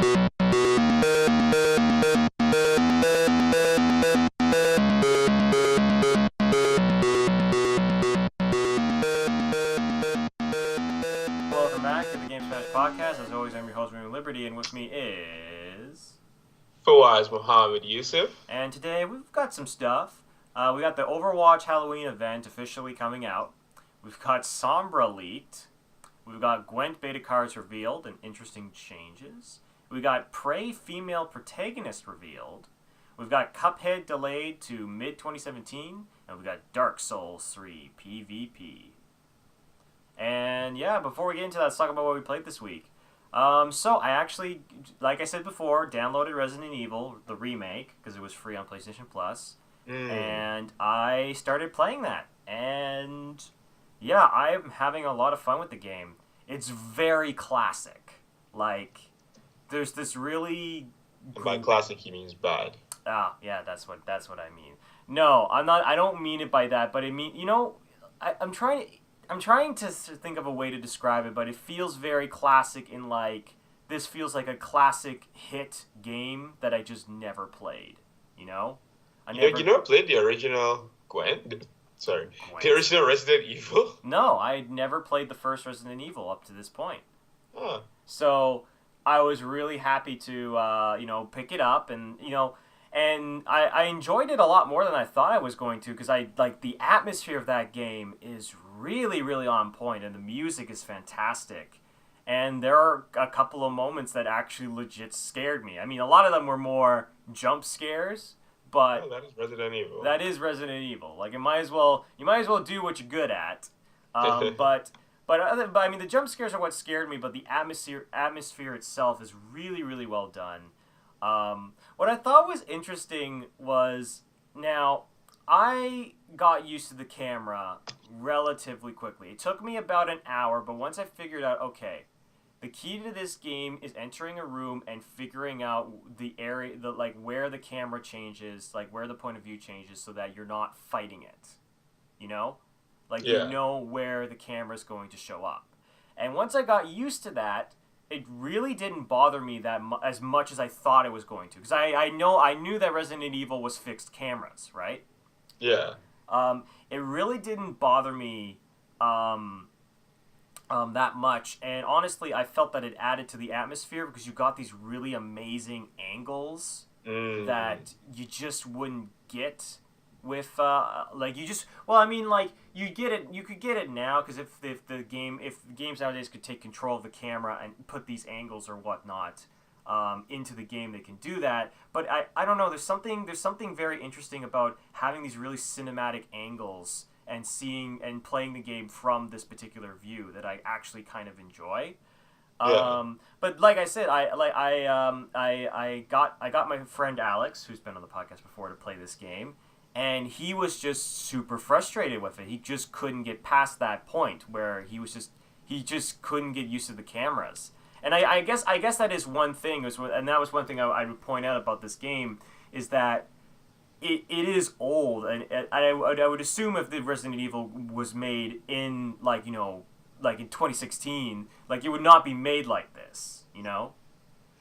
Welcome back to the Game Smash Podcast. As always, I'm your host, William Liberty, and with me is... Fawaz Muhammad Yusuf. And today we've got some stuff. We got the Overwatch Halloween event officially coming out. We've got Sombra leaked. We've got Gwent beta cards revealed and interesting changes. We got Prey female protagonist revealed. We've got Cuphead delayed to mid-2017. And we've got Dark Souls 3 PvP. And yeah, before we get into that, let's talk about what we played this week. So I actually, like I said before, downloaded Resident Evil, the remake, because it was free on PlayStation Plus. And I started playing that. And yeah, I'm having a lot of fun with the game. It's very classic. Like, there's this really... By classic, he means bad. Ah, yeah, that's what I mean. No, I'm not. I don't mean it by that, but I mean, you know, I'm trying to think of a way to describe it, but it feels very classic in like, this feels like a classic hit game that I just never played, you know? You never played the original Gwent? Sorry. Gwent. The original Resident Evil? No, I never played the first Resident Evil up to this point. Huh. So I was really happy to, pick it up and, and I enjoyed it a lot more than I thought I was going to, because the atmosphere of that game is really, really on point, and the music is fantastic. And there are a couple of moments that actually legit scared me. I mean, a lot of them were more jump scares, but that is Resident Evil. That is Resident Evil. Like, you might as well do what you're good at. But I mean, the jump scares are what scared me, but the atmosphere itself is really, really well done. What I thought was interesting was, now, I got used to the camera relatively quickly. It took me about an hour, but once I figured out, okay, the key to this game is entering a room and figuring out the area, where the camera changes, like where the point of view changes, so that you're not fighting it, you know? You know where the camera's going to show up. And once I got used to that, it really didn't bother me as much as I thought it was going to. Because I knew that Resident Evil was fixed cameras, right? Yeah. It really didn't bother me that much. And honestly, I felt that it added to the atmosphere, because you got these really amazing angles that you just wouldn't get with you could get it now, because if games nowadays could take control of the camera and put these angles or whatnot into the game, they can do that. But I don't know, there's something very interesting about having these really cinematic angles and seeing and playing the game from this particular view that I actually kind of enjoy. But like I said, I got my friend Alex, who's been on the podcast before, to play this game. And he was just super frustrated with it. He just couldn't get past that point where he just couldn't get used to the cameras. And I guess that is one thing, and that was one thing I would point out about this game, is that it is old. And I would assume if the Resident Evil was made in in 2016, it would not be made like this, you know?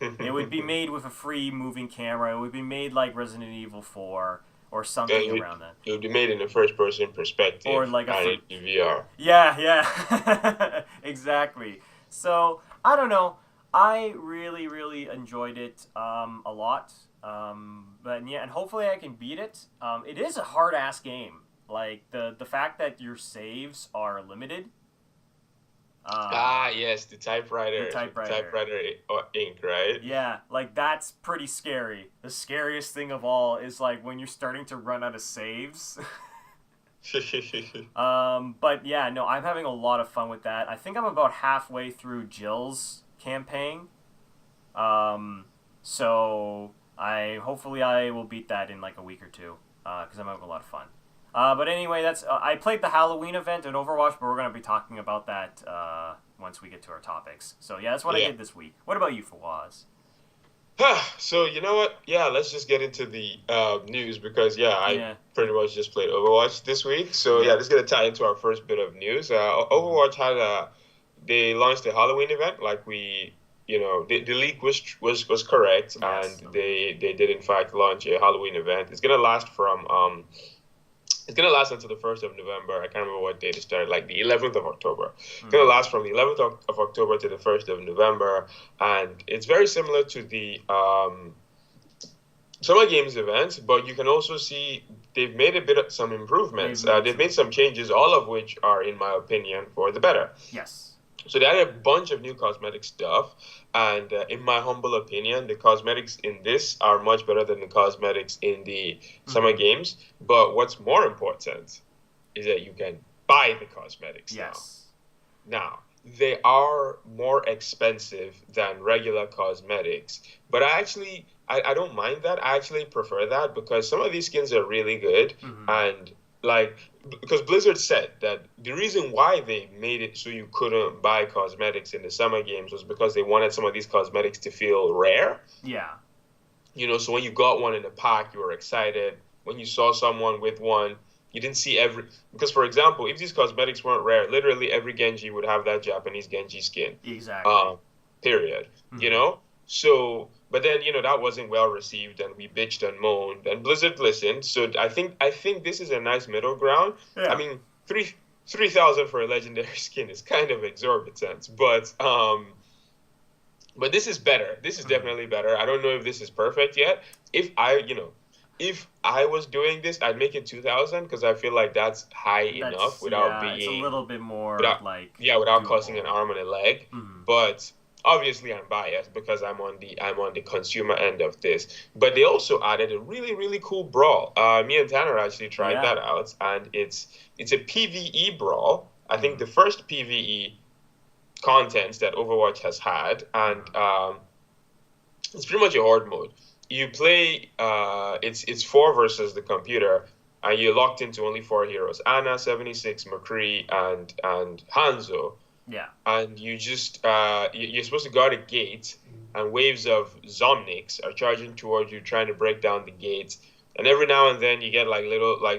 It would be made with a free moving camera. It would be made like Resident Evil 4. Or something around that. It would be made in a first-person perspective. Or like a VR. Yeah. Exactly. So, I don't know. I really, really enjoyed it a lot. But yeah, and hopefully I can beat it. It is a hard-ass game. Like, the fact that your saves are limited. Yes, the typewriter. The typewriter ink, right? Yeah, that's pretty scary. The scariest thing of all is when you're starting to run out of saves. But yeah, no, I'm having a lot of fun with that. I think I'm about halfway through Jill's campaign. So hopefully I will beat that in a week or two, because I'm having a lot of fun. But anyway, I played the Halloween event in Overwatch, but we're going to be talking about that once we get to our topics. So yeah, that's what I did this week. What about you, Fawaz? So you know what? Yeah, let's just get into the news, because I pretty much just played Overwatch this week. So yeah, this is going to tie into our first bit of news. Overwatch they launched a Halloween event, like we the leak was correct, Yes. and they did in fact launch a Halloween event. It's gonna last until the 1st of November. I can't remember what date it started, like the 11th of October. It's gonna last from the 11th of October to the 1st of November, and it's very similar to the Summer Games event, but you can also see they've made some improvements. They've made some changes, all of which are, in my opinion, for the better. Yes. So they added a bunch of new cosmetic stuff, and in my humble opinion, the cosmetics in this are much better than the cosmetics in the Summer Games. But what's more important is that you can buy the cosmetics yes. Now, they are more expensive than regular cosmetics, but I don't mind that. I actually prefer that because some of these skins are really good, and like because Blizzard said that the reason why they made it so you couldn't buy cosmetics in the Summer Games was because they wanted some of these cosmetics to feel rare. Yeah. So when you got one in the pack, you were excited. When you saw someone with one, you didn't see because, for example, if these cosmetics weren't rare, literally every Genji would have that Japanese Genji skin. Exactly. Period. So, but then, that wasn't well received, and we bitched and moaned, and Blizzard listened. So I think this is a nice middle ground. Yeah. I mean, 3,000 for a legendary skin is kind of exorbitant, but this is better. This is definitely better. I don't know if this is perfect yet. If I was doing this, I'd make it 2,000 because I feel like that's high enough without being it's a little bit more without doable. costing an arm and a leg. But obviously, I'm biased because I'm on the consumer end of this. But they also added a really, really cool brawl. Me and Tanner actually tried that out, and it's a PvE brawl. I think the first PvE content that Overwatch has had, and it's pretty much a horde mode. You play it's 4 versus the computer, and you're locked into only 4 heroes: Ana, 76, McCree, and Hanzo. Yeah. And you just you're supposed to guard a gate, and waves of Zomnics are charging towards you, trying to break down the gates. And every now and then you get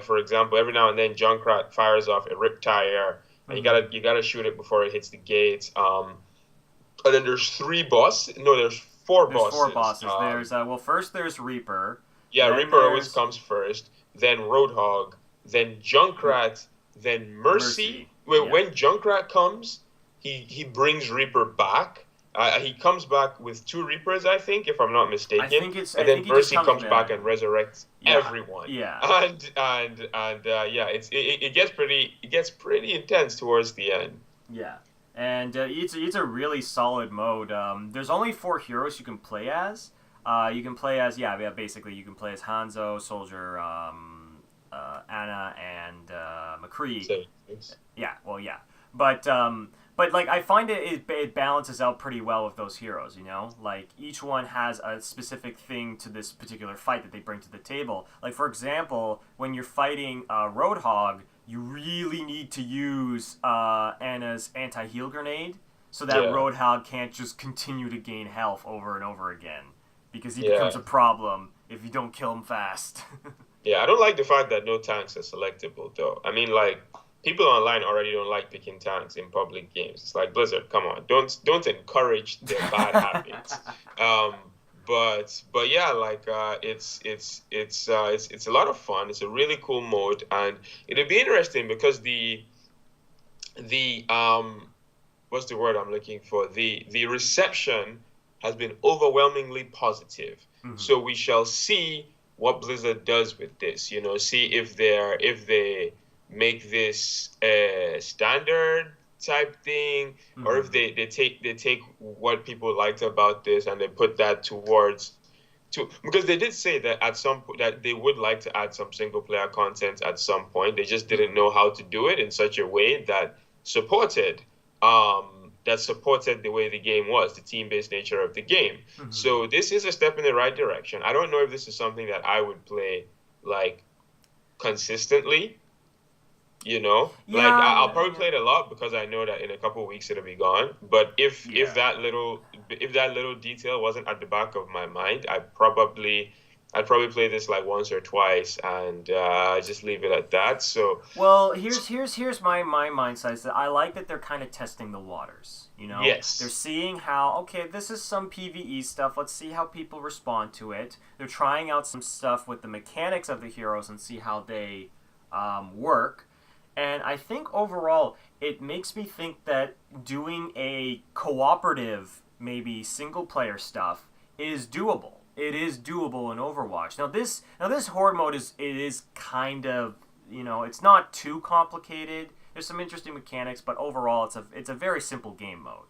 for example, every now and then Junkrat fires off a rip tire, and you gotta shoot it before it hits the gates. And then there's 4 bosses. There's 4 bosses. First there's Reaper. Yeah, Reaper always comes first. Then Roadhog. Then Junkrat. Then Mercy. When Junkrat comes, he brings Reaper back. He comes back with 2 Reapers, I think, if I'm not mistaken. And then Mercy comes back and resurrects everyone. Yeah. It gets pretty intense towards the end. Yeah. And it's a really solid mode. There's only 4 heroes you can play as. You can play as basically you can play as Hanzo, Soldier, Ana, and McCree. But I find it balances out pretty well with those heroes. Like each one has a specific thing to this particular fight that they bring to the table. Like for example, when you're fighting Roadhog, you really need to use Ana's anti-heal grenade so that Roadhog can't just continue to gain health over and over again, because he becomes a problem if you don't kill him fast. I don't like the fact that no tanks are selectable, though. I mean, people online already don't like picking tanks in public games. It's like, Blizzard, come on, don't encourage their bad habits. But yeah, it's a lot of fun. It's a really cool mode, and it'll be interesting because the what's the word I'm looking for? The reception has been overwhelmingly positive. So we shall see what Blizzard does with this. See if they make this a standard type thing, or if they take what people liked about this and they put that because they did say that at some point that they would like to add some single player content at some point. They just didn't know how to do it in such a way that supported the way the game was, the team-based nature of the game. So this is a step in the right direction. I don't know if this is something that I would play consistently. I'll probably play it a lot because I know that in a couple of weeks it'll be gone. But if that little detail wasn't at the back of my mind, I probably I'd probably play this like once or twice and just leave it at that. So Well, here's my mindset is that I like that they're kind of testing the waters. You know, they're yes, seeing how okay, this is some PVE stuff. Let's see how people respond to it. They're trying out some stuff with the mechanics of the heroes and see how they work. And I think overall, it makes me think that doing a cooperative, maybe single player stuff is doable. It is doable in Overwatch. Now this horde mode is kind of, it's not too complicated. There's some interesting mechanics, but overall it's a very simple game mode.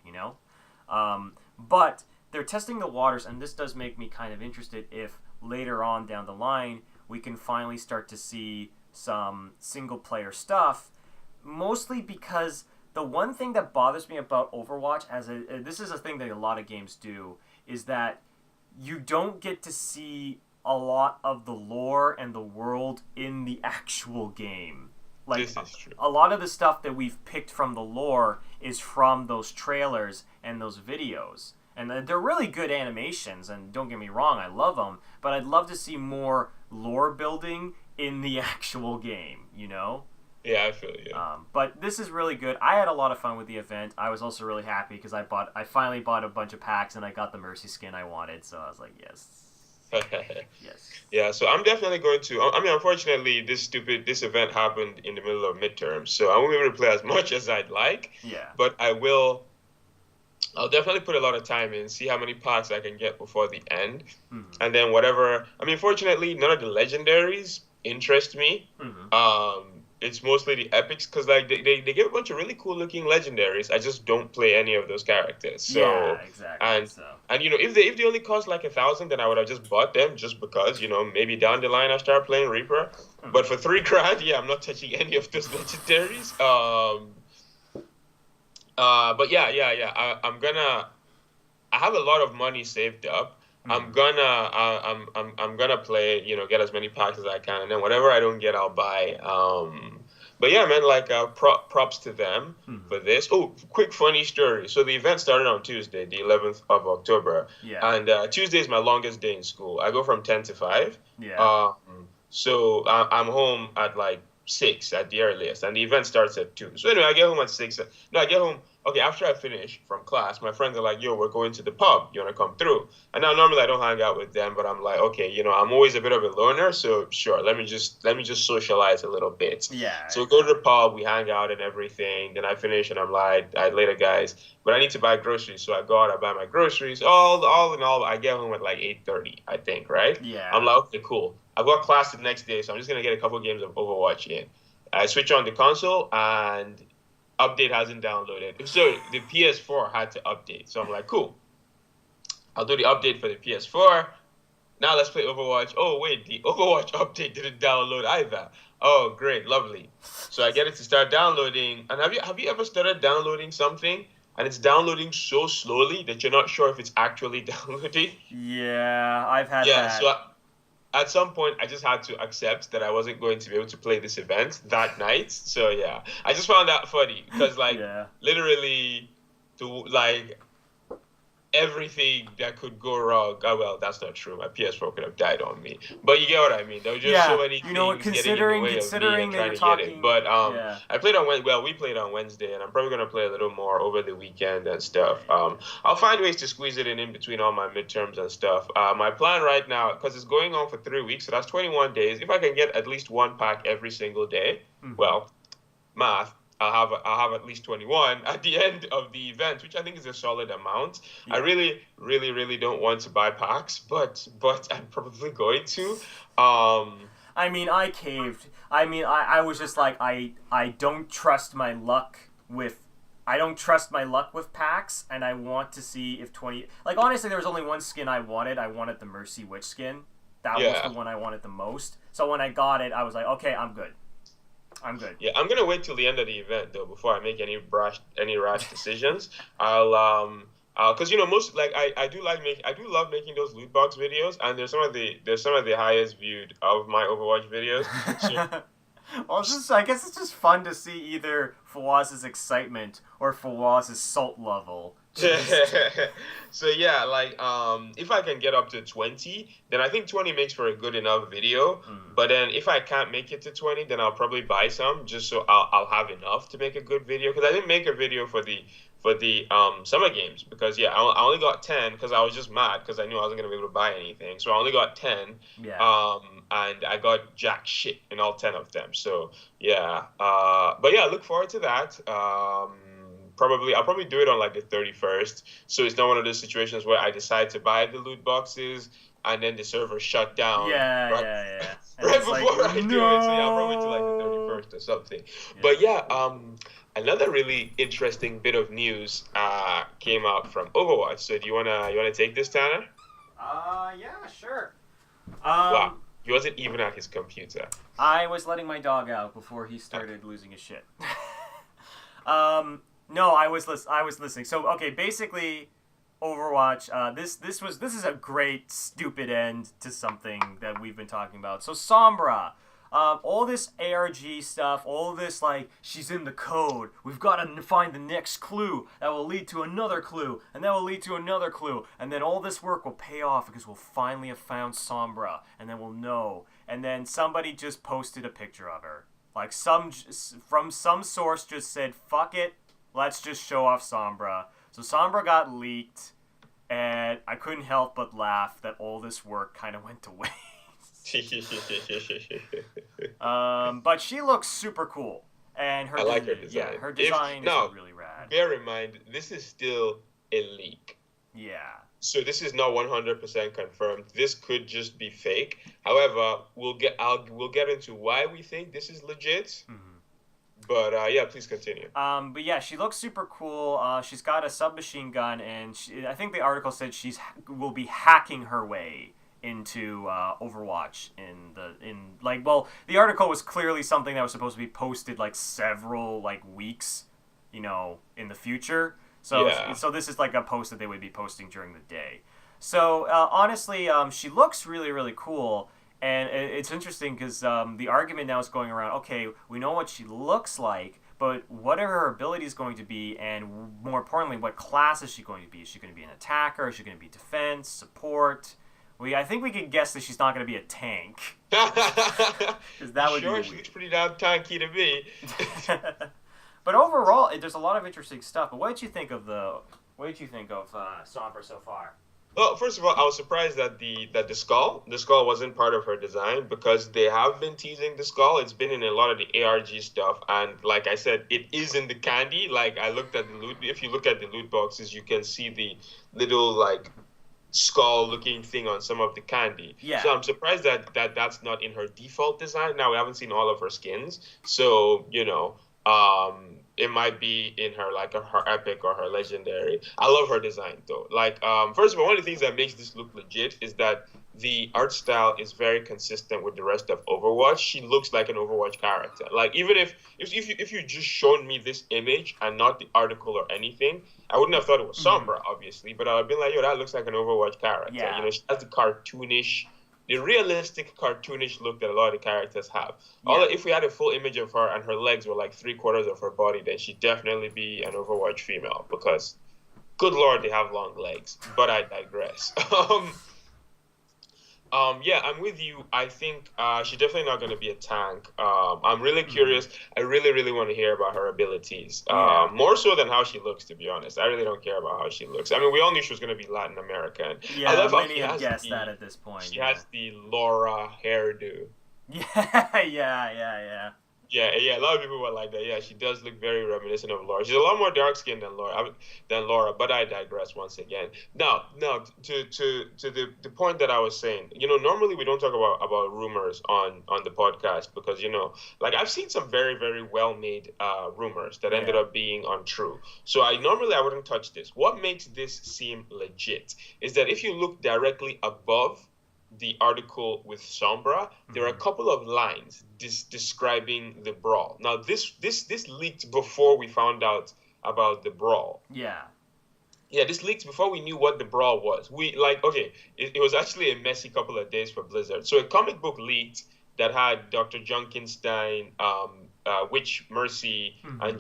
But they're testing the waters, and this does make me kind of interested if later on down the line we can finally start to see some single player stuff. Mostly because the one thing that bothers me about Overwatch, this is a thing that a lot of games do, is that you don't get to see a lot of the lore and the world in the actual game. Like, this is true. a lot of the stuff that we've picked from the lore is from those trailers and those videos. And they're really good animations, and don't get me wrong, I love them, but I'd love to see more lore building in the actual game. Yeah, I feel you. But this is really good. I had a lot of fun with the event. I was also really happy because I finally bought a bunch of packs and I got the Mercy skin I wanted. So I was like, yes, yes. Yeah, so I'm definitely going to. I mean, unfortunately, this event happened in the middle of midterm, so I won't be able to play as much as I'd like. Yeah. But I will. I'll definitely put a lot of time in, see how many packs I can get before the end, and then whatever. I mean, fortunately, none of the legendaries interest me. It's mostly the epics because like they give a bunch of really cool looking legendaries. I just don't play any of those characters. So Yeah, exactly. and So. and if they only cost like 1,000, then I would have just bought them just because maybe down the line I start playing Reaper. But for 3 grand, yeah, I'm not touching any of those legendaries. But yeah. I have a lot of money saved up. I'm gonna play, get as many packs as I can, and then whatever I don't get, I'll buy. But yeah, man, like props to them for this. Oh, quick funny story. So the event started on Tuesday, the 11th of October, and Tuesday is my longest day in school. I go from 10 to 5. Yeah. So I'm home at like 6 at the earliest, and the event starts at 2. So anyway, I get home at 6. No, I get home. Okay, after I finish from class, my friends are like, "Yo, we're going to the pub. You wanna come through?" And now normally I don't hang out with them, but I'm like, okay, I'm always a bit of a loner, so sure, let me just socialize a little bit. Yeah. So we go to the pub, we hang out and everything. Then I finish, and I'm like, "I later, guys, but I need to buy groceries." So I go out, I buy my groceries. All in all, I get home at like 8:30, I think, right? Yeah. I'm like, okay, cool. I've got class the next day, so I'm just gonna get a couple games of Overwatch in. I switch on the console and update hasn't downloaded. So the PS4 had to update. So I'm like, cool. I'll do the update for the PS4. Now let's play Overwatch. Oh wait, the Overwatch update didn't download either. Oh great, lovely. So I get it to start downloading. And have you ever started downloading something and it's downloading so slowly that you're not sure if it's actually downloading? Yeah, I've had Yeah, that. so at some point, I just had to accept that I wasn't going to be able to play this event that night. So yeah, I just found that funny because literally, everything that could go wrong. Oh well, that's not true. My PS4 could have died on me. But you get what I mean. There were just so many things getting in the way of me and trying to get it. But I played on we played on Wednesday, and I'm probably gonna play a little more over the weekend and stuff. I'll find ways to squeeze it in between all my midterms and stuff. My plan right now, because it's going on for 3 weeks, so that's 21 days. If I can get at least one pack every single day, well, math. I'll have at least 21 at the end of the event, which I think is a solid amount. Yeah. I really, really, really don't want to buy packs, but I'm probably going to. I mean, I caved. I mean, I was just like, I don't trust my luck with. I don't trust my luck with packs, and I want to see if 20. Like honestly, there was only one skin I wanted. I wanted the Mercy Witch skin. That was the one I wanted the most. So when I got it, I was like, okay, I'm good. I'm good. Yeah, I'm gonna wait till the end of the event though before I make any rash decisions. Because most I do love making those loot box videos, and there's some of the highest viewed of my Overwatch videos. So, well, I guess it's just fun to see either Fawaz's excitement or Fawaz's salt level. So yeah, like if I can get up to 20, then I think 20 makes for a good enough video. Mm. But then if I can't make it to 20, then I'll probably buy some just so I'll have enough to make a good video. Because I didn't make a video for the summer games because yeah, I only got 10 because I was just mad because I knew I wasn't gonna be able to buy anything. So I only got 10. Yeah. And I got jack shit in all 10 of them. So yeah. But yeah, look forward to that. Probably I'll probably do it on like the 31st. So it's not one of those situations where I decide to buy the loot boxes and then the server shut down Yeah, right, yeah, yeah. And right it's before like, I do it. So yeah, I'll probably do like the 31st or something. But yeah, another really interesting bit of news came out from Overwatch. So do you wanna take this, Tanner? Yeah, sure. Wow, he wasn't even at his computer. I was letting my dog out before he started losing his shit. No, I was listening. So, okay, basically, Overwatch. This is a great stupid end to something that we've been talking about. So, Sombra. All this ARG stuff, all this, like, she's in the code. We've got to find the next clue that will lead to another clue, and that will lead to another clue. And then all this work will pay off because we'll finally have found Sombra, and then we'll know. And then somebody just posted a picture of her. Like, from some source just said, fuck it, let's just show off Sombra. So Sombra got leaked, and I couldn't help but laugh that all this work kind of went to waste. But she looks super cool, and I like her design. Yeah, her design is really rad. Bear in mind, this is still a leak. Yeah. So this is not 100% confirmed. This could just be fake. However, we'll get into why we think this is legit. Mm-hmm. But yeah, please continue. But yeah, she looks super cool. She's got a submachine gun, and I think the article said will be hacking her way into Overwatch the article was clearly something that was supposed to be posted like several like weeks, in the future. So yeah. So this is like a post that they would be posting during the day. So honestly, she looks really really cool. And it's interesting because the argument now is going around, okay, we know what she looks like, but what are her abilities going to be? And more importantly, what class is she going to be? Is she going to be an attacker? Is she going to be defense, support? I think we can guess that she's not going to be a tank. Because that would be weird. She looks pretty damn tanky to me. But overall, there's a lot of interesting stuff. But what did you think of Sombra so far? Well, first of all, I was surprised that the skull wasn't part of her design because they have been teasing the skull. It's been in a lot of the ARG stuff, and like I said, it is in the candy. Like I looked at the loot. If you look at the loot boxes, you can see the little like skull-looking thing on some of the candy. Yeah. So I'm surprised that's not in her default design. Now we haven't seen all of her skins, so it might be in her like her epic or her legendary. I love her design though. Like first of all, one of the things that makes this look legit is that the art style is very consistent with the rest of Overwatch. She looks like an Overwatch character. Like even if you just shown me this image and not the article or anything, I wouldn't have thought it was Sombra, obviously, but I would have been like, yo, that looks like an Overwatch character. Yeah. She has the realistic cartoonish look that a lot of the characters have. Yeah. If we had a full image of her and her legs were like 3/4 of her body, then she'd definitely be an Overwatch female because, good lord, they have long legs. But I digress. Yeah, I'm with you. I think she's definitely not going to be a tank. I'm really curious. I really, really want to hear about her abilities. More so than how she looks, to be honest. I really don't care about how she looks. I mean, we all knew she was going to be Latin American. Yeah, I love many have guessed that at this point. She has the Laura hairdo. Yeah. Yeah, a lot of people were like that. Yeah, she does look very reminiscent of Laura. She's a lot more dark skinned than Laura, but I digress once again. Now, to the point that I was saying, normally we don't talk about rumors on the podcast because like I've seen some very very well made rumors that ended up being untrue. So I wouldn't touch this. What makes this seem legit is that if you look directly above the article with Sombra, there are a couple of lines describing the brawl. Now, this leaked before we found out about the brawl. Yeah. Yeah, this leaked before we knew what the brawl was. It was actually a messy couple of days for Blizzard. So a comic book leaked that had Dr. Junkenstein Witch Mercy and Mm-hmm.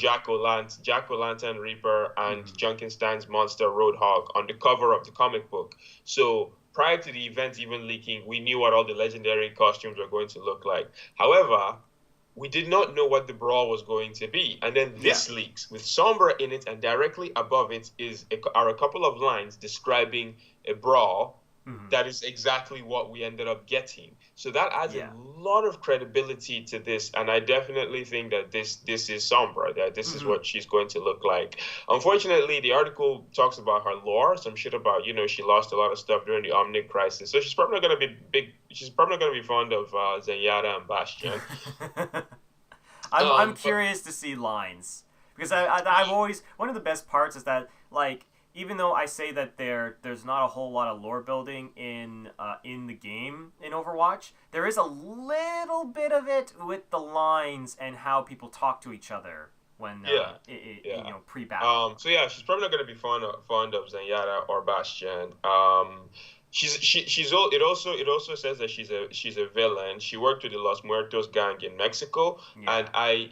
Jack-O-Lantern Reaper and Mm-hmm. Junkenstein's Monster Roadhog on the cover of the comic book. So prior to the event even leaking, we knew what all the legendary costumes were going to look like. However, we did not know what the brawl was going to be. And then Yeah. this leaks with Sombra in it, and directly above it are a couple of lines describing a brawl Mm-hmm. that is exactly what we ended up getting. So that adds a Yeah. lot of credibility to this, and I definitely think that this is Sombra, that this is Mm-hmm. what she's going to look like. Unfortunately, the article talks about her lore, some shit about, she lost a lot of stuff during the Omnic crisis, so she's probably not going to be big. She's probably not going to be fond of Zenyatta and Bastion. I'm But curious to see lines because I've always one of the best parts is that like even though I say that there's not a whole lot of lore building in the game in Overwatch, there is a little bit of it with the lines and how people talk to each other when yeah, yeah. pre-battle. So yeah, she's probably not going to be fond of Zenyatta or Bastion. It also says that she's a villain. She worked with the Los Muertos gang in Mexico, and Yeah.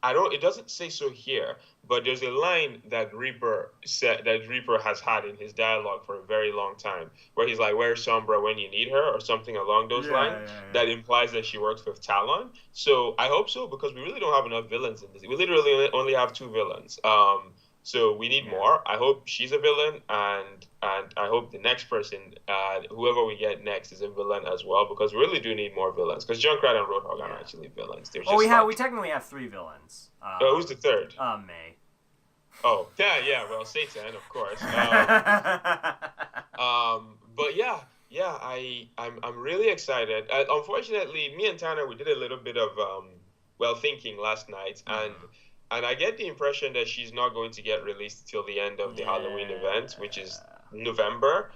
I don't. It doesn't say so here, but there's a line that Reaper has had in his dialogue for a very long time, where he's like, "Where's Sombra when you need her?" or something along those Yeah, lines. yeah, yeah. That implies that she works with Talon. So I hope so, because we really don't have enough villains in this. We literally only have two villains. So we need Yeah. more. I hope she's a villain, and I hope the next person, whoever we get next, is a villain as well, because we really do need more villains. Because Junkrat and Roadhog aren't Yeah. actually villains. They're Well, just we like, technically have three villains. who's the third? May. Oh, yeah, yeah. Well, Satan, of course. But yeah, yeah. I'm really excited. Unfortunately, me and Tanner, we did a little bit of thinking last night, and Mhm. I get the impression that she's not going to get released till the end of the Halloween event, which is Yeah. November,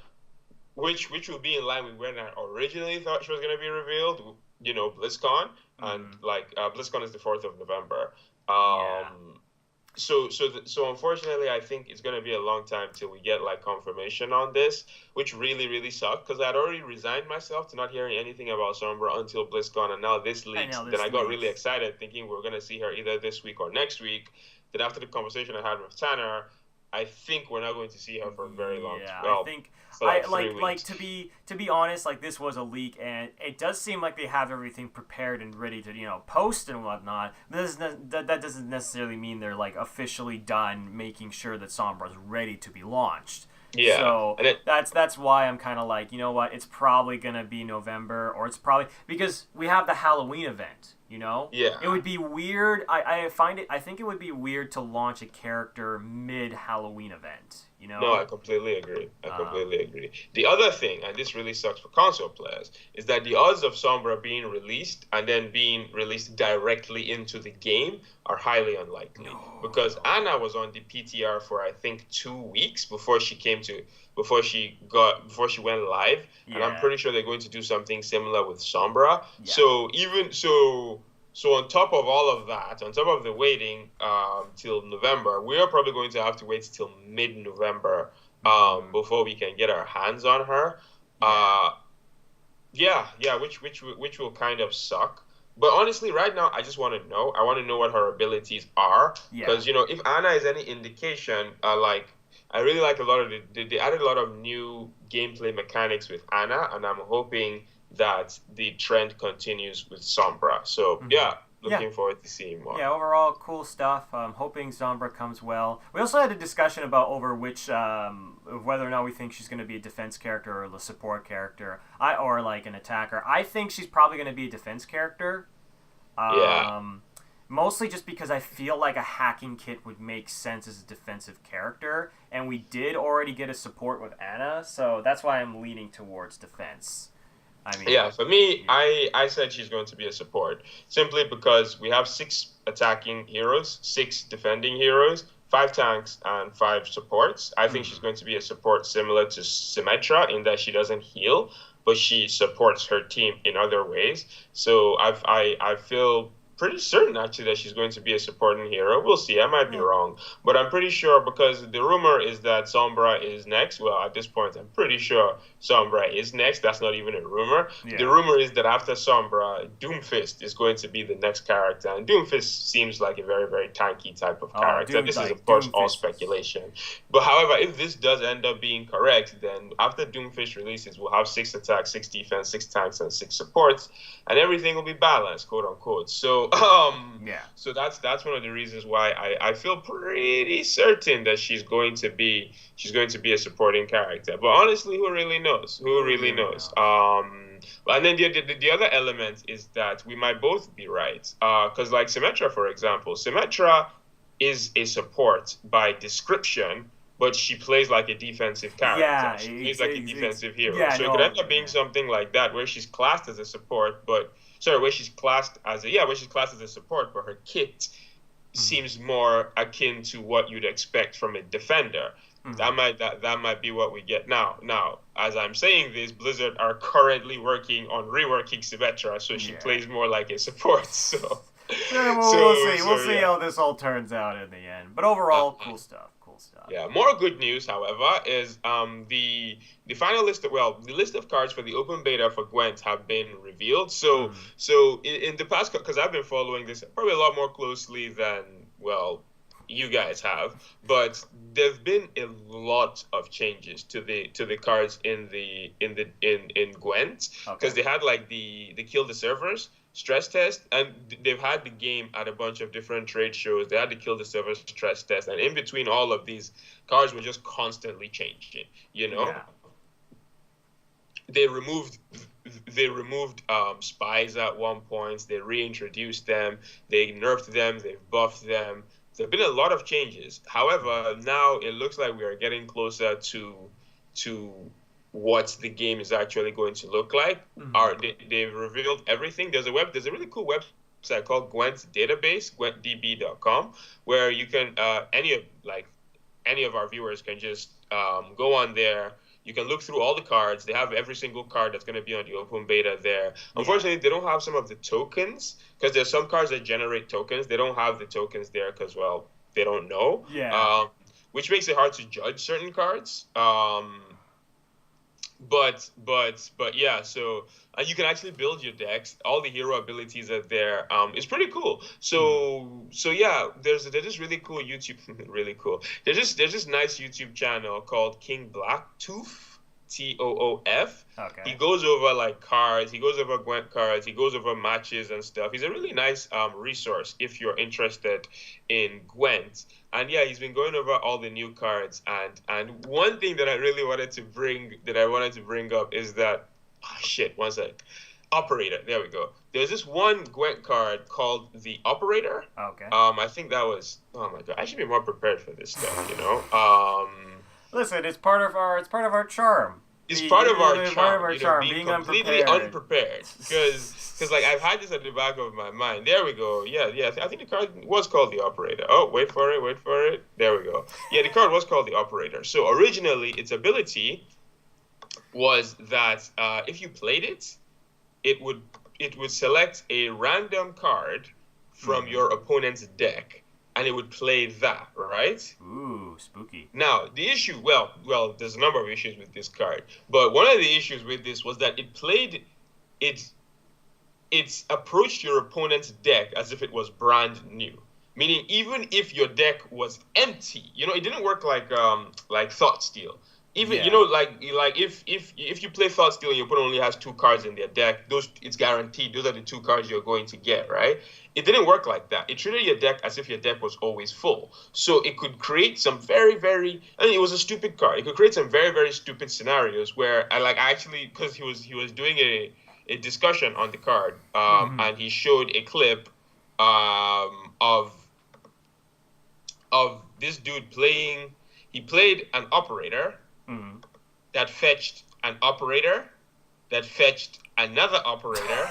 which will be in line with when I originally thought she was going to be revealed. BlizzCon, and Mhm. like BlizzCon is the 4th of November. Yeah. Um, so unfortunately, I think it's going to be a long time till we get like confirmation on this, which really really sucked, because I'd already resigned myself to not hearing anything about Sombra until BlizzCon, and now this I leaks. know Then this I got really leaks. excited, thinking we were going to see her either this week or next week. Then after the conversation I had with Tanner, I think we're not going to see her for a very long, Yeah, I well, think for I like 3 weeks. to be honest, like this was a leak, and it does seem like they have everything prepared and ready to post and whatnot. But that doesn't necessarily mean they're like officially done making sure that Sombra's ready to be launched. Yeah, So and it that's why I'm kind of like, you know what, it's probably gonna be November, or it's probably because we have the Halloween event. It yeah. would be weird. I think it would be weird to launch a character mid Halloween event. No, I completely agree. I Um, completely agree. The other thing, and this really sucks for console players, is that the odds of Sombra being released and then being released directly into the game are highly unlikely. Because no. Anna was on the PTR for I think 2 weeks before she went live, and I'm Yeah. pretty sure they're going to do something similar with Sombra. Yeah. So on top of all of that, on top of the waiting till November, we are probably going to have to wait till mid-November Hmm. before we can get our hands on her. Yeah. Uh, yeah, yeah, which will kind of suck. But honestly, right now, I just want to know. I want to know what her abilities are, Yeah. because if Anna is any indication, I really like a lot of they added a lot of new gameplay mechanics with Anna, and I'm hoping that the trend continues with Sombra. So Hmm. yeah, Yeah. looking forward to seeing more. Yeah, overall, cool stuff. Hoping Sombra comes well. We also had a discussion about whether or not we think she's going to be a defense character or a support character, or like an attacker. I think she's probably going to be a defense character. Yeah, Um, Mostly just because I feel like a hacking kit would make sense as a defensive character, and we did already get a support with Anna, so that's why I'm leaning towards defense. I mean, yeah. For me, yeah. I said she's going to be a support, simply because we have 6 attacking heroes, 6 defending heroes, 5 tanks, and 5 supports. I think she's Mhm. going to be a support similar to Symmetra, in that she doesn't heal, but she supports her team in other ways. So I feel pretty certain actually that she's going to be a supporting hero. We'll see. I might be wrong, but I'm pretty sure because the rumor is that Sombra is next. Well, at this point, I'm pretty sure Sombra is next. That's not even a rumor. Yeah. The rumor is that after Sombra, Doomfist is going to be the next character, and Doomfist seems like a very, very tanky type of character. This is, of course, all speculation. But however, if this does end up being correct, then after Doomfist releases, we'll have 6 attacks, 6 defense, 6 tanks, and 6 supports, and everything will be balanced, quote unquote. So so that's one of the reasons why I feel pretty certain that she's going to be a supporting character. But honestly, who really knows? Who really knows? And then the other element is that we might both be right. Because like Symmetra, for example, Symmetra is a support by description, but she plays like a defensive character. Yeah, she plays like a defensive hero. Yeah, so it could end up being something like that, where she's classed as a support, where she's classed as a support, but her kit seems more akin to what you'd expect from a defender. That might be what we get now. Now, as I'm saying this, Blizzard are currently working on reworking Symmetra, so she plays more like a support. So, we'll see how this all turns out in the end. But overall, cool stuff. Yeah. More good news, however, is the final list the list of cards for the open beta for Gwent have been revealed. So in the past, because I've been following this probably a lot more closely than you guys have, but there've been a lot of changes to the cards in Gwent, because they had like the kill the servers stress test, and they've had the game at a bunch of different trade shows. They had to kill the server stress test, and in between all of these, cards were just constantly changing. They removed spies at one point. They reintroduced them. They nerfed them. They've buffed them. There have been a lot of changes. However, now it looks like we are getting closer to what the game is actually going to look like. They've revealed everything. There's a really cool website called Gwent's Database, gwentdb.com, where you can any of our viewers can just go on there. You can look through all the cards. They have every single card that's going to be on the open beta there. Unfortunately, they don't have some of the tokens, because there's some cards that generate tokens. They don't have the tokens there because, they don't know. Which makes it hard to judge certain cards. But yeah, so you can actually build your decks. All the hero abilities are there. It's pretty cool. So yeah, there's this really cool YouTube, really cool. There's this nice YouTube channel called King Blacktooth, TOOF. Okay. He goes over like cards. He goes over Gwent cards. He goes over matches and stuff. He's a really nice resource if you're interested in Gwent. And yeah, he's been going over all the new cards. And one thing that I really wanted to bring up is that one sec. Operator. There we go. There's this one Gwent card called the Operator. Okay. I think that was. Oh my god! I should be more prepared for this stuff. Listen, it's part of our charm. It's part of our charm. Being completely unprepared. Because like I've had this at the back of my mind. There we go. Yeah. I think the card was called the Operator. Oh, wait for it. There we go. Yeah, the card was called the Operator. So originally, its ability was that if you played it, it would select a random card from your opponent's deck, and it would play that, right? Ooh, spooky. Now, the issue, there's a number of issues with this card, but one of the issues with this was that it approached your opponent's deck as if it was brand new. Meaning, even if your deck was empty, it didn't work like Thought Steal. Even if you play Thought Steal and your opponent only has 2 cards in their deck, it's guaranteed those are the 2 cards you're going to get, right? It didn't work like that. It treated your deck as if your deck was always full. So it could create some very, very, it was a stupid card. It could create some very, very stupid scenarios where because he was doing a discussion on the card, and he showed a clip of this dude playing. He played an operator that fetched an operator that fetched another operator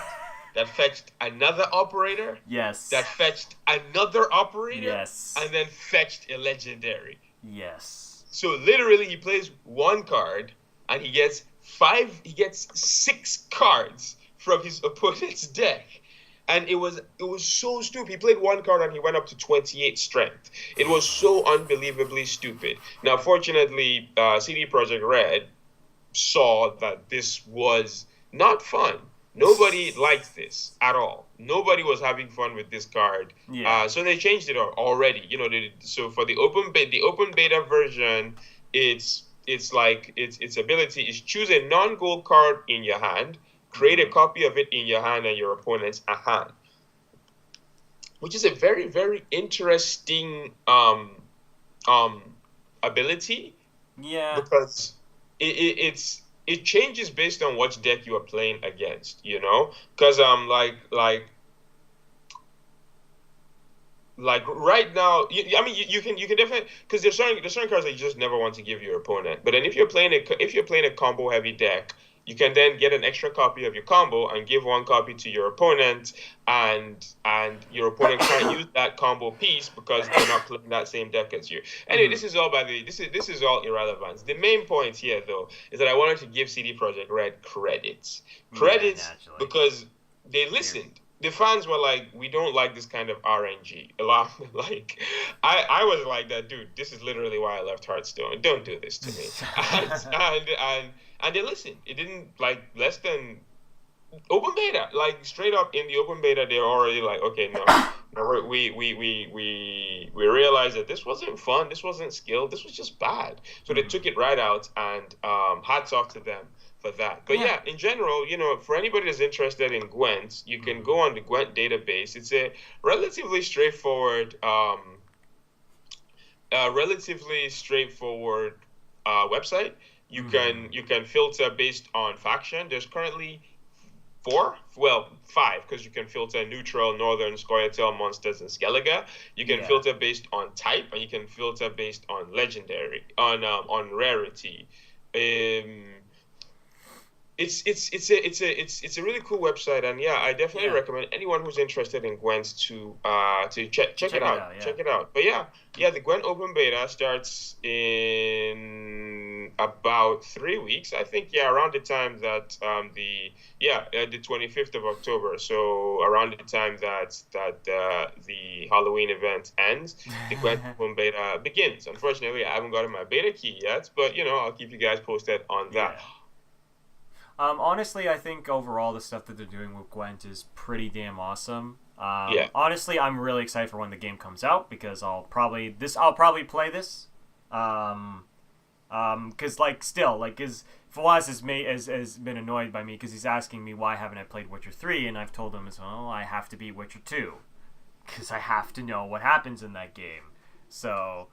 that fetched another operator. Yes. That fetched another operator. Yes. And then fetched a legendary. Yes. So literally he plays one card and he gets 6 cards from his opponent's deck. and it was so stupid. He played one card and he went up to 28 strength. It was so unbelievably stupid. Now, fortunately, CD Projekt Red saw that this was not fun. Nobody liked this at all. Nobody was having fun with this card. Yeah. So they changed it already. So for the open beta version, it's like its ability is choose a non-gold card in your hand, create a copy of it in your hand and your opponent's hand, which is a very very interesting um ability Yeah. because it changes based on which deck you are playing against, because like right now, I mean, you can definitely, because there's certain cards that you just never want to give your opponent. But then if you're playing a combo heavy deck, you can then get an extra copy of your combo and give one copy to your opponent, and your opponent can't use that combo piece because they're not playing that same deck as you. Anyway, Hmm. this is all irrelevant. The main point here though is that I wanted to give CD Projekt Red Yeah, credits naturally. because they Clear. listened. The fans were like, we don't like this kind of RNG. A lot, like, I was like that, dude. This is literally why I left Hearthstone. Don't do this to me. And they listened. It didn't like less than open beta, like straight up in the open beta, they're already like, okay, no, no, we realized that this wasn't fun, this wasn't skill, this was just bad. So they Hmm. took it right out, and hats off to them for that. But Yeah. yeah, in general, for anybody that's interested in Gwent, you can Hmm. go on the Gwent database. It's a relatively straightforward, website. You Hmm. can you can filter based on faction. There's currently four, well, five, because you can filter neutral, northern, Scoia'tael, monsters, and Skellige. You can Yeah. filter based on type, and you can filter based on legendary, on rarity. Um, it's a really cool website, and yeah, I definitely Yeah. recommend anyone who's interested in Gwent to check it Check it out. out. Yeah. Check it out. But yeah, the Gwent open beta starts in about 3 weeks, I think. Yeah, around the time that the 25th of October. So around the time that the Halloween event ends, the Gwent open beta begins. Unfortunately, I haven't gotten my beta key yet, but I'll keep you guys posted on that. Yeah. Honestly, I think overall the stuff that they're doing with Gwent is pretty damn awesome. Yeah. Honestly, I'm really excited for when the game comes out because I'll probably play this. Um, cause like still like is Fawaz has been annoyed by me because he's asking me why haven't I played Witcher 3, and I've told him as well I have to beat Witcher 2 because I have to know what happens in that game. So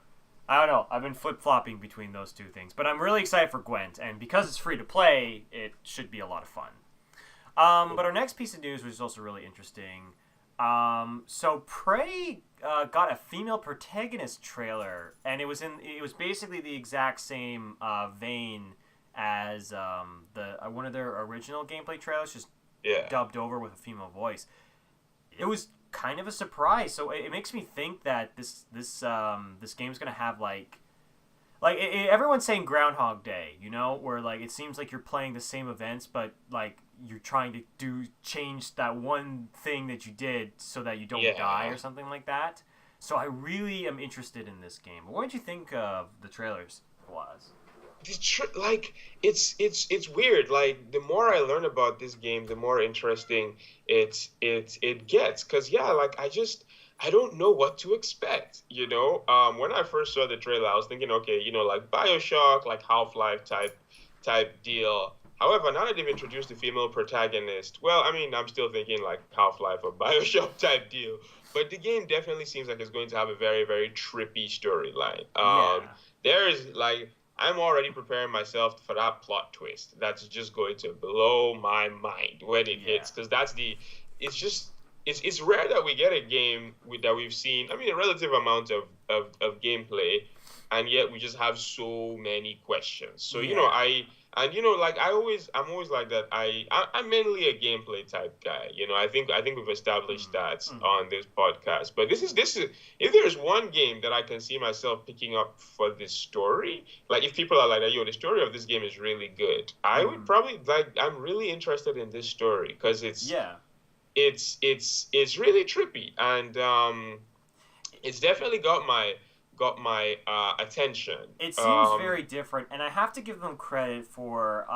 I don't know. I've been flip flopping between those two things, but I'm really excited for Gwent, and because it's free to play, it should be a lot of fun. But our next piece of news, which is also really interesting, so Prey got a female protagonist trailer, and it was basically the exact same vein as the one of their original gameplay trailers, just Yeah. dubbed over with a female voice. It was kind of a surprise. So it makes me think that this game's gonna have everyone's saying Groundhog Day, where like it seems like you're playing the same events, but like you're trying to change that one thing that you did so that you don't die Yeah. or something like that. So I really am interested in this game. What did you think of the trailers? Was Like it's weird. Like the more I learn about this game, the more interesting it gets. Cause yeah, like I don't know what to expect. When I first saw the trailer, I was thinking, okay, like BioShock, like Half-Life type deal. However, now that they've introduced the female protagonist, well, I mean, I'm still thinking like Half-Life or BioShock type deal. But the game definitely seems like it's going to have a very, very trippy storyline. Yeah, There is like I'm already preparing myself for that plot twist. That's just going to blow my mind when it yeah, hits, because it's just, it's rare that we get a game that we've seen. I mean, a relative amount of gameplay, and yet we just have so many questions. So yeah. like I'm always like that. I'm mainly a gameplay type guy. I think we've established that Mm-hmm. on this podcast. But this is if there's one game that I can see myself picking up for this story, like if people are like, yo, the story of this game is really good, I would Mm-hmm. probably like. I'm really interested in this story because it's Yeah. it's really trippy, and it's definitely got my attention. It seems very different, and I have to give them credit for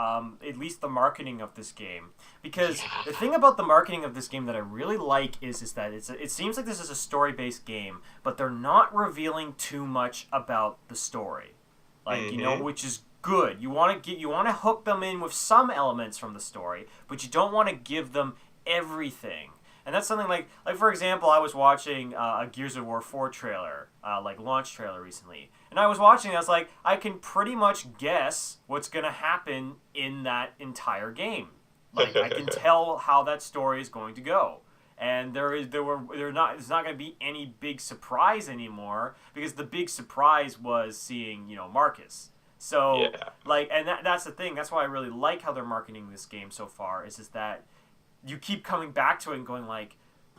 at least the marketing of this game. Because Yeah. the thing about the marketing of this game that I really like is that it seems like this is a story-based game, but they're not revealing too much about the story. Like, Hmm. which is good. You want to hook them in with some elements from the story, but you don't want to give them everything. And that's something like for example, I was watching a Gears of War 4 trailer, like launch trailer recently, and I was watching. I was like, I can pretty much guess what's gonna happen in that entire game. Like I can tell how that story is going to go, and there's not going to be any big surprise anymore because the big surprise was seeing Marcus. So Yeah. like, and that's the thing. That's why I really like how they're marketing this game so far. Is that you keep coming back to it and going like,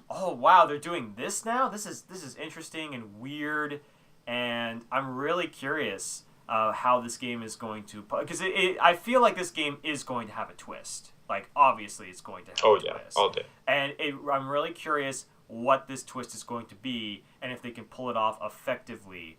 oh wow, they're doing this now. This is interesting and weird, and I'm really curious how this game is going to, because I feel like this game is going to have a twist. Like obviously, it's going to have Oh a yeah, twist, all day. and I'm really curious what this twist is going to be and if they can pull it off effectively.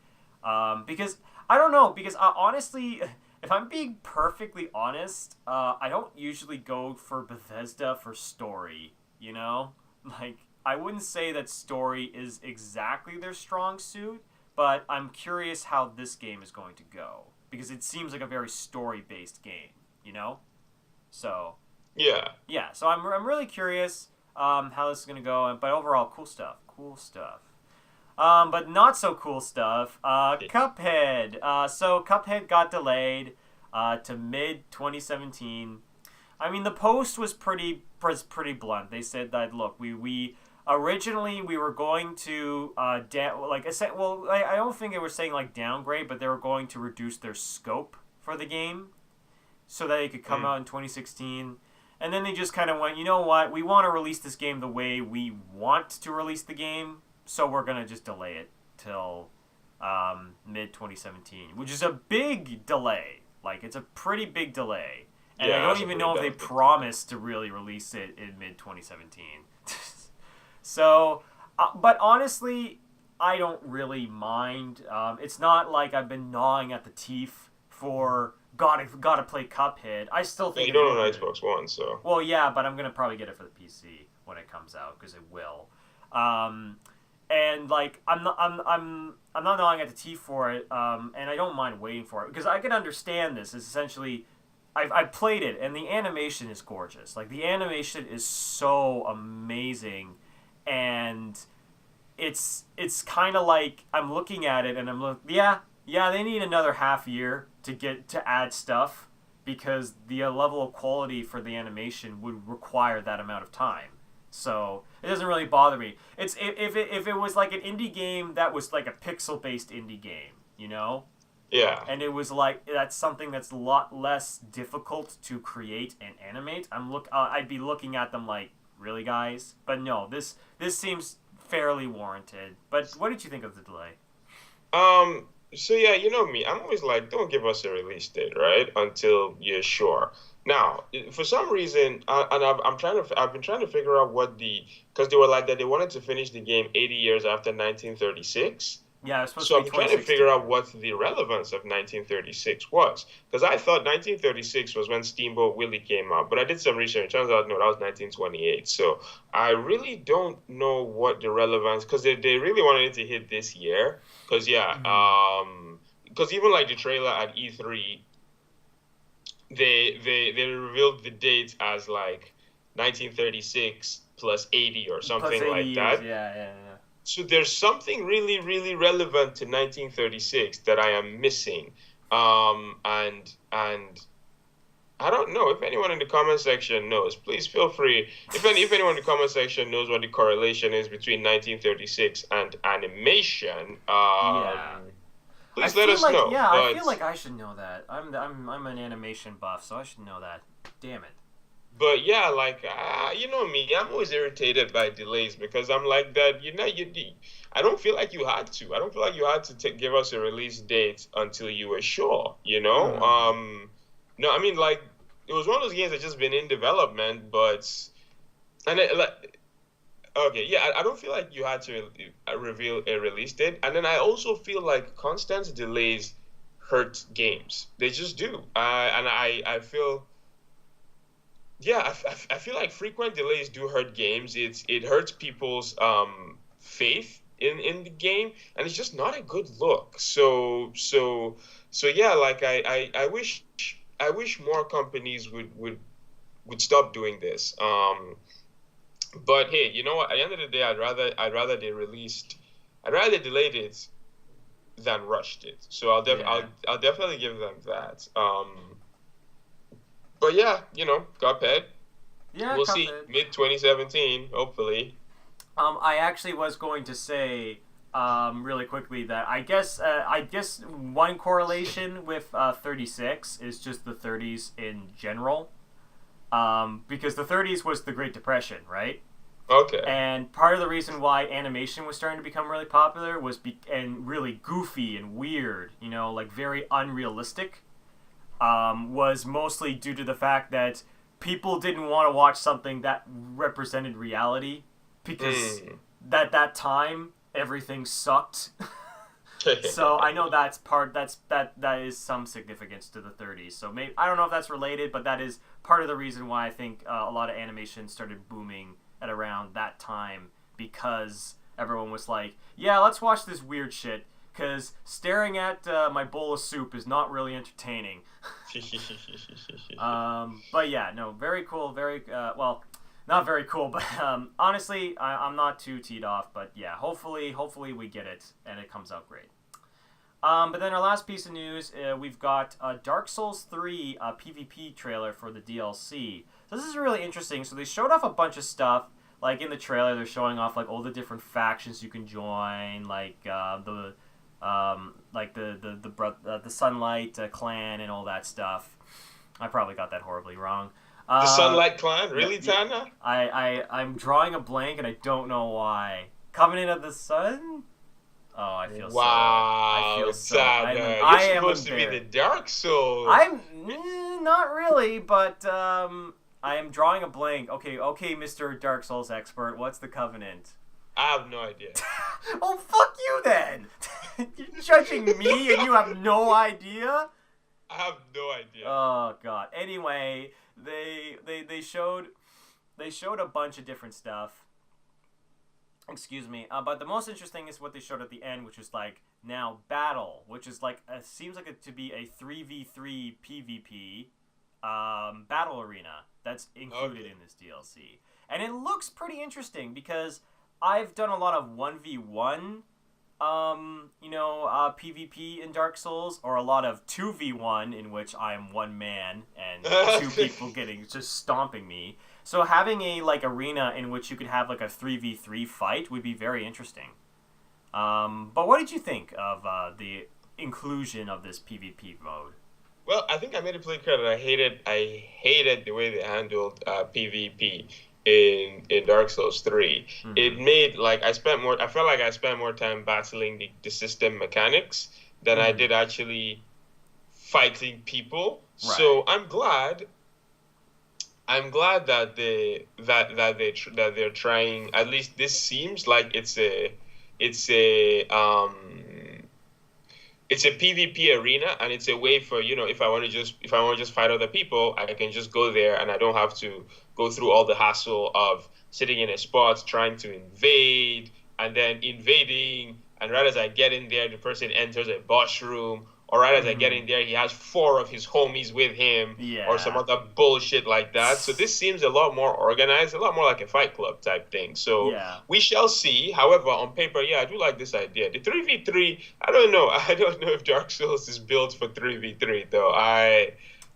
Because I don't know. Because honestly, if I'm being perfectly honest, I don't usually go for Bethesda for story. You know, like I wouldn't say that story is exactly their strong suit, but I'm curious how this game is going to go because it seems like a very story based game. You know, so Yeah. yeah. So I'm really curious how this is gonna go, but overall, cool stuff. Cool stuff. But not so cool stuff. Cuphead. So Cuphead got delayed to mid 2017. I mean, the post was pretty blunt. They said that look, we originally we were going to like I said, well, I don't think they were saying like downgrade, but they were going to reduce their scope for the game so that it could come Mm. out in 2016. And then they just kind of went, you know what? We want to release this game the way we want to release the game, so we're gonna just delay it till mid 2017, which is a big delay. Like it's a pretty big delay, and I Yeah, don't that's a even pretty know if they bad thing. promised to really release it in mid 2017. So, but honestly, I don't really mind. It's not like I've been gnawing at the teeth for gotta play Cuphead. I still Yeah, think you it's don't really own good. Xbox One, so Well, yeah, but I'm gonna probably get it for the PC when it comes out because it will. Um, and like I'm not gnawing at the teeth for it. And I don't mind waiting for it because I can understand this. It's essentially I've played it and the animation is gorgeous. Like the animation is so amazing, and it's kind of like I'm looking at it and yeah, they need another half year to get to add stuff because the level of quality for the animation would require that amount of time. So it doesn't really bother me. It's if it was like an indie game that was like a pixel based indie game, yeah. and it was like that's something that's a lot less difficult to create and animate. I'd be looking at them like, really, guys? But no, this seems fairly warranted. But what did you think of the delay? So yeah, you know me. I'm always like, don't give us a release date, right? Until you're sure. Now, for some reason, and I've been trying to figure out because they were like that they wanted to finish the game 80 years after 1936. Yeah, it was supposed to So be I've been trying to figure 2016. out what the relevance of 1936 was, because I thought 1936 was when Steamboat Willie came out, but I did some research. It turns out no, that was 1928. So I really don't know what the relevance, because they really wanted it to hit this year. Because yeah, Mm-hmm. because even like the trailer at E3, they revealed the date as like 1936 plus 80 or Plus something 80 like years. that. Yeah, yeah, yeah. So there's something really, really relevant to 1936 that I am missing. And I don't know if anyone in the comment section knows. Please feel free. If anyone in the comment section knows what the correlation is between 1936 and animation, Yeah. please let us know. I But feel like I should know that. I'm an animation buff, so I should know that. Damn it. But yeah, like you know me, I'm always irritated by delays because I'm like that. I don't feel like you had to. I don't feel like you had to give us a release date until you were sure. Mm. No, I mean like it was one of those games that just been in development, but and Okay, yeah, I don't feel like you had to reveal a release date, and then I also feel like constant delays hurt games. They just do. I feel, yeah, I feel like frequent delays do hurt games. It hurts people's faith in the game, and it's just not a good look. So yeah, like I wish more companies would stop doing this. But hey, you know what? At the end of the day, I'd rather they delayed it than rushed it. So Yeah. I'll definitely give them that. But yeah, Cuphead. Yeah, We'll see Cuphead. mid 2017, hopefully. I actually was going to say really quickly that I guess one correlation with 36 is just the 30s in general, because the 30s was the Great Depression, right? Okay. And part of the reason why animation was starting to become really popular was and really goofy and weird, like very unrealistic, was mostly due to the fact that people didn't want to watch something that represented reality because Mm. at that time everything sucked. So I know that is some significance to the 30s. So maybe I don't know if that's related, but that is part of the reason why I think a lot of animation started booming at around that time, because everyone was like, "Yeah, let's watch this weird shit." Because staring at my bowl of soup is not really entertaining. But yeah, no, very cool. Very well, not very cool, but honestly, I'm not too teed off. But yeah, hopefully we get it and it comes out great. But then our last piece of news, we've got Dark Souls 3 PvP trailer for the DLC. So this is really interesting. So they showed off a bunch of stuff. Like in the trailer, they're showing off like all the different factions you can join, like the Sunlight Clan and all that stuff. I probably got that horribly wrong. The Uh, Sunlight Clan, no, really, Tana? I'm drawing a blank and I don't know why. Covenant of the Sun. Oh, I Wow, feel so. Tana, you're I am supposed to be the embarrassed. Dark Souls. I'm not really, but I am drawing a blank. Okay, Mr. Dark Souls expert. What's the Covenant? I have no idea. Oh, fuck you then. You're judging me and you have no idea. I have no idea. Oh god. Anyway, they showed a bunch of different stuff. Excuse me. But the most interesting is what they showed at the end, which was like now battle, which is like seems like it to be a 3v3 PvP battle arena that's included Okay. in this DLC, and it looks pretty interesting because I've done a lot of 1v1 PvP in Dark Souls, or a lot of 2v1 in which I am one man and two people getting just stomping me. So having a like arena in which you could have like a 3v3 fight would be very interesting. But what did you think of the inclusion of this PvP mode? Well, I think I made it pretty clear that I hated the way they handled PvP in Dark Souls 3. It Mm-hmm. made like I felt like I spent more time battling the system mechanics than I Mm-hmm. did actually fighting people. Right. So I'm glad that that they're trying. At least this seems like it's a it's a PvP arena, and it's a way for, if I want to just fight other people, I can just go there and I don't have to go through all the hassle of sitting in a spot trying to invade and then invading, and right as I get in there, the person enters a boss room, or right as I get Mm-hmm. in there, he has four of his homies with him, or some Yeah. other bullshit like that. So this seems a lot more organized, a lot more like a Fight Club type thing. So Yeah. we shall see. However, on paper, yeah, I do like this idea. The 3v3, I don't know. I don't know if Dark Souls is built for 3v3 though.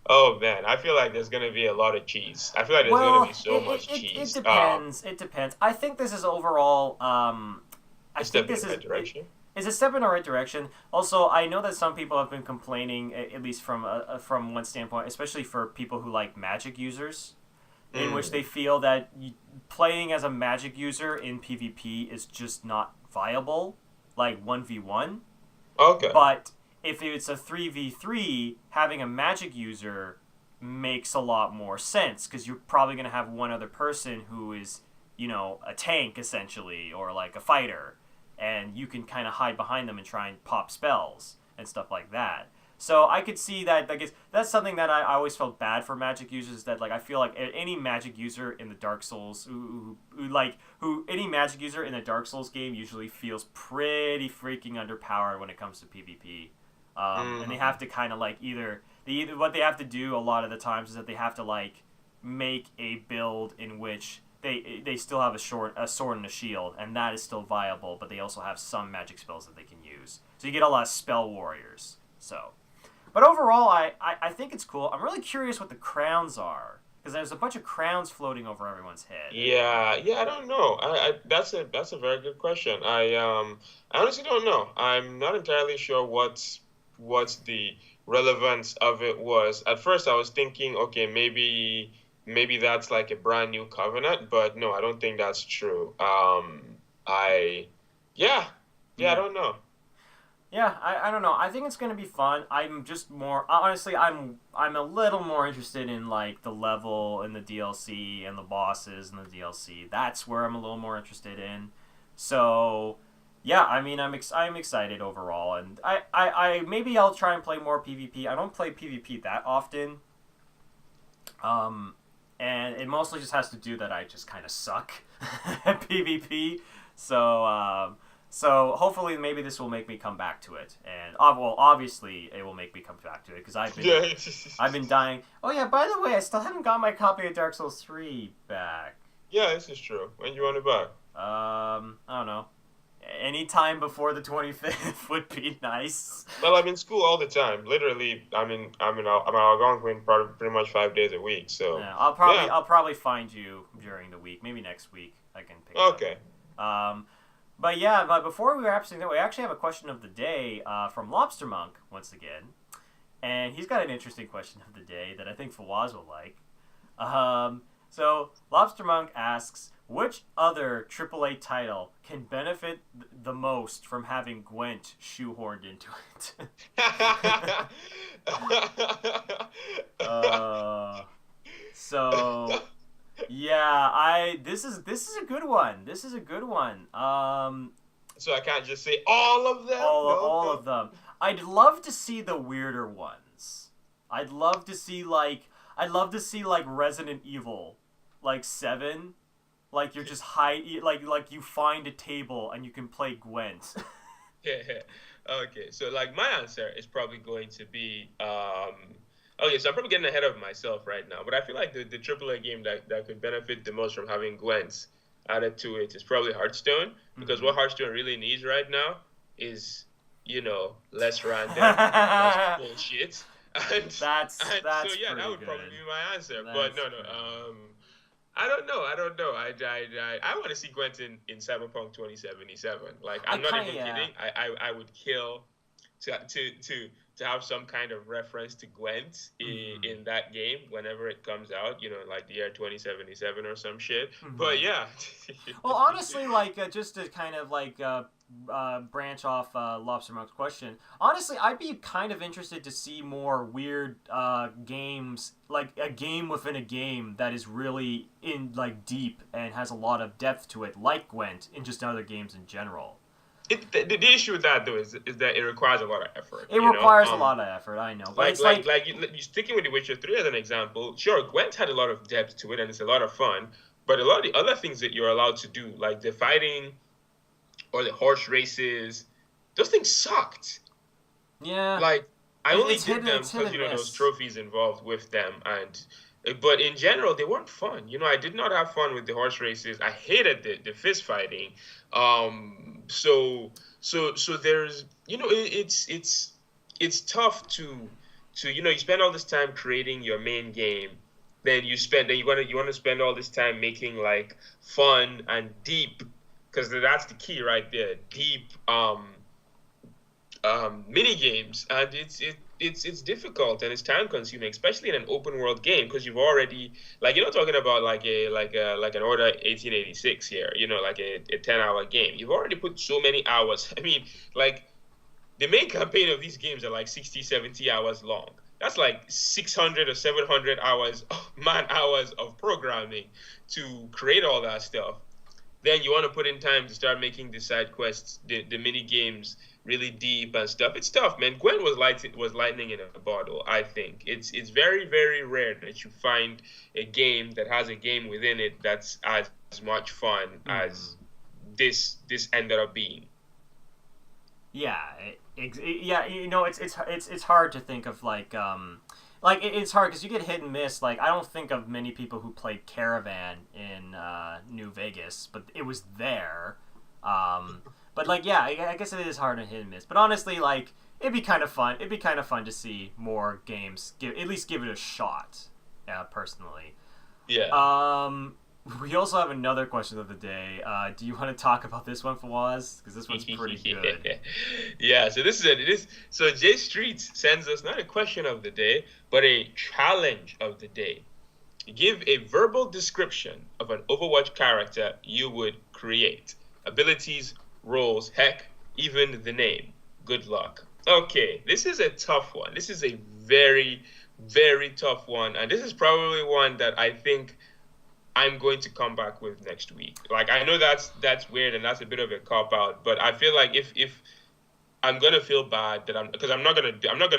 Oh man, I feel like there's gonna be a lot of cheese. I feel like there's gonna Well, be so much it cheese. depends. It depends. I think this is overall. I A think step in this the right direction. is a step in the right direction. Also, I know that some people have been complaining, at least from one standpoint, especially for people who like magic users, in which Mm, they feel that playing as a magic user in PvP is just not viable, like 1v1. okay. But if it's a 3v3, having a magic user makes a lot more sense because you're probably going to have one other person who is a tank essentially, or like a fighter, and you can kind of hide behind them and try and pop spells and stuff like that. So I could see that. Like, that's something that I always felt bad for Magic users. That, like, I feel like any Magic user in the Dark Souls, any Magic user in a Dark Souls game usually feels pretty freaking underpowered when it comes to PvP. And they have to kind of like either what they have to do a lot of the times is that they have to like make a build in which they still have a sword and a shield, and that is still viable, but they also have some magic spells that they can use. So you get a lot of spell warriors. So, but overall, I think it's cool. I'm really curious what the crowns are, because there's a bunch of crowns floating over everyone's head. Yeah, yeah, I don't know. That's a very good question. I honestly don't know. I'm not entirely sure what's the relevance of it was. At first, I was thinking, okay, maybe that's like a brand new covenant, but no, I don't think that's true. I yeah, yeah, I don't know. Yeah, I don't know. I think it's gonna be fun. I'm just more honestly. I'm a little more interested in like the level and the DLC and the bosses and the DLC. That's where I'm a little more interested in. So, yeah, I mean, I'm excited overall, and I maybe I'll try and play more PvP. I don't play PvP that often. And it mostly just has to do that I just kind of suck at PvP. So hopefully maybe this will make me come back to it, and well, obviously it will make me come back to it because I've been dying. Oh yeah, by the way, I still haven't got my copy of Dark Souls 3 back. Yeah, this is true. When you want it back? I don't know. Anytime before the 25th would be nice. Well, I'm in school all the time. Literally, I'm Algonquin pretty much 5 days a week. So yeah, I'll probably find you during the week. Maybe next week I can pick it up. Okay. But yeah, but before we wrap things up, we actually have a question of the day from Lobster Monk once again, and he's got an interesting question of the day that I think Fawaz will like. So Lobster Monk asks, which other AAA title can benefit the most from having Gwent shoehorned into it? So yeah, this is a good one. This is a good one. So I can't just say all of them. All of them. I'd love to see the weirder ones. I'd love to see like Resident Evil, like 7. Like you're just like you find a table and you can play Gwent. Yeah. Okay. So like my answer is probably going to be okay, so I'm probably getting ahead of myself right now, but I feel like the AAA game that could benefit the most from having Gwents added to it is probably Hearthstone, because what Hearthstone really needs right now is, less random, less bullshit. That's so yeah, that would probably be my answer. But no. I don't know. I want to see Gwent in Cyberpunk 2077. Like, I'm not even kidding. I would kill to have some kind of reference to Gwent in that game whenever it comes out, like the year 2077 or some shit. But yeah. Well, honestly, like just to kind of like branch off Lobster Monk's question, honestly, I'd be kind of interested to see more weird games, like a game within a game that is really in like deep and has a lot of depth to it, like Gwent, in just other games in general. The issue with that though is that it requires a lot of effort. It requires a lot of effort, I know. But you sticking with The Witcher 3 as an example, sure, Gwent had a lot of depth to it and it's a lot of fun, but a lot of the other things that you're allowed to do, like the fighting or the horse races, those things sucked. Yeah. Like, I only did them because, those trophies involved with them, but in general, they weren't fun. I did not have fun with the horse races. I hated the fist fighting. So there's, it's tough to you spend all this time creating your main game, then you want to spend all this time making like fun and deep, because that's the key right there, deep mini games, and it's difficult and it's time consuming, especially in an open world game, because you've already, like, you're not talking about like an Order 1886 here, like a 10-hour game. You've already put so many hours. I mean, like, the main campaign of these games are like 60, 70 hours long. that's like 600 or 700 hours, man hours of programming to create all that stuff. Then you want to put in time to start making the side quests, the mini games really deep and stuff. It's tough, man. Gwen was lightning in a bottle. I think it's very, very rare that you find a game that has a game within it that's as much fun as this ended up being. Yeah, yeah. You know, it's hard to think of like it's hard because you get hit and miss. Like I don't think of many people who played Caravan in New Vegas, but it was there. But like yeah, I guess it is hard to hit and miss. But honestly, like it'd be kind of fun. It'd be kind of fun to see more games at least give it a shot. Personally. Yeah. We also have another question of the day. Do you want to talk about this one, Fawaz? Because this one's pretty good. Yeah, so this is it. So J Streets sends us not a question of the day, but a challenge of the day. Give a verbal description of an Overwatch character you would create. Abilities, roles, heck, even the name. Good luck. Okay, this is a tough one. This is a very, very tough one. And this is probably one that I think I'm going to come back with next week. Like I know that's weird and that's a bit of a cop out, but I feel like if I'm gonna feel bad that I'm not gonna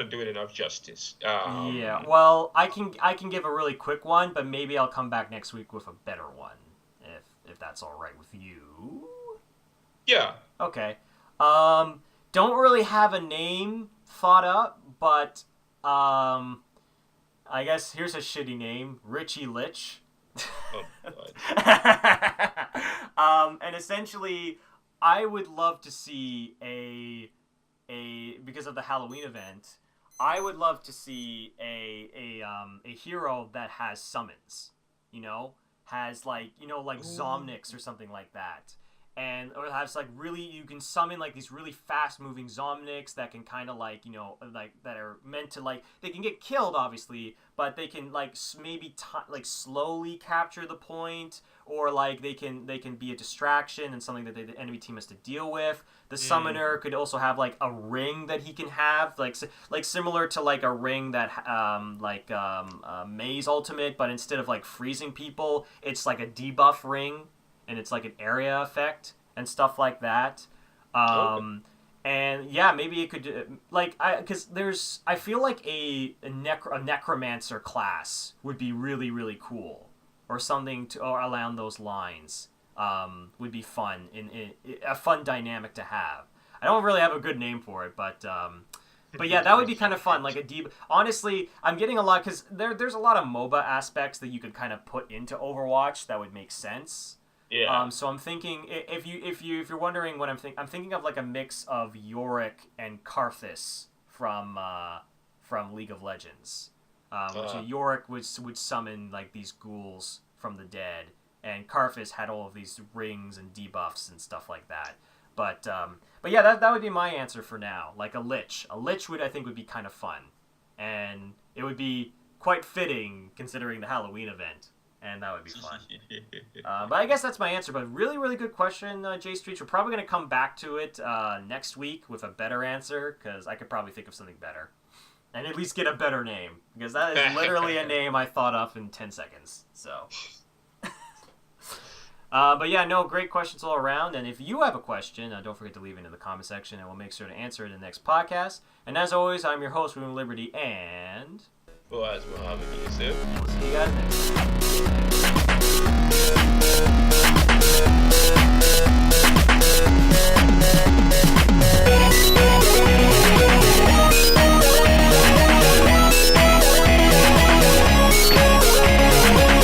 do it enough justice. Yeah, well, I can give a really quick one, but maybe I'll come back next week with a better one, if that's all right with you. Yeah. Okay. Don't really have a name thought up, but I guess here's a shitty name, Richie Lich. Oh, and essentially, I would love to see a because of the Halloween event, I would love to see a hero that has summons, has like Zomnix or something like that. And or has like really you can summon like these really fast moving Zomnix that can kind of like like that are meant to like they can get killed obviously, but they can like maybe like slowly capture the point, or like they can be a distraction and something that the enemy team has to deal with. The summoner could also have like a ring that he can have like similar to like a ring that May's ultimate, but instead of like freezing people, it's like a debuff ring. And it's like an area effect and stuff like that. And yeah, maybe it could because I feel like a necromancer class would be really, really cool, or something or along those lines. Would be fun in a fun dynamic to have. I don't really have a good name for it, but yeah, that would be kind of fun. Like honestly, I'm getting a lot because there's a lot of MOBA aspects that you could kind of put into Overwatch that would make sense. Yeah. So I'm thinking if you're wondering what I'm thinking of like a mix of Yorick and Karthus from League of Legends. Which Yorick would summon like these ghouls from the dead, and Karthus had all of these rings and debuffs and stuff like that. But yeah, that would be my answer for now. Like a Lich. A Lich I think would be kind of fun, and it would be quite fitting considering the Halloween event. And that would be fun. But I guess that's my answer. But really, really good question, J Street. We're probably going to come back to it next week with a better answer, because I could probably think of something better. And at least get a better name, because that is literally a name I thought of in 10 seconds. So. But yeah, no, great questions all around. And if you have a question, don't forget to leave it in the comment section, and we'll make sure to answer it in the next podcast. And as always, I'm your host, William Liberty, and... Well, as Muhammad Yusuf. We'll see you guys next time.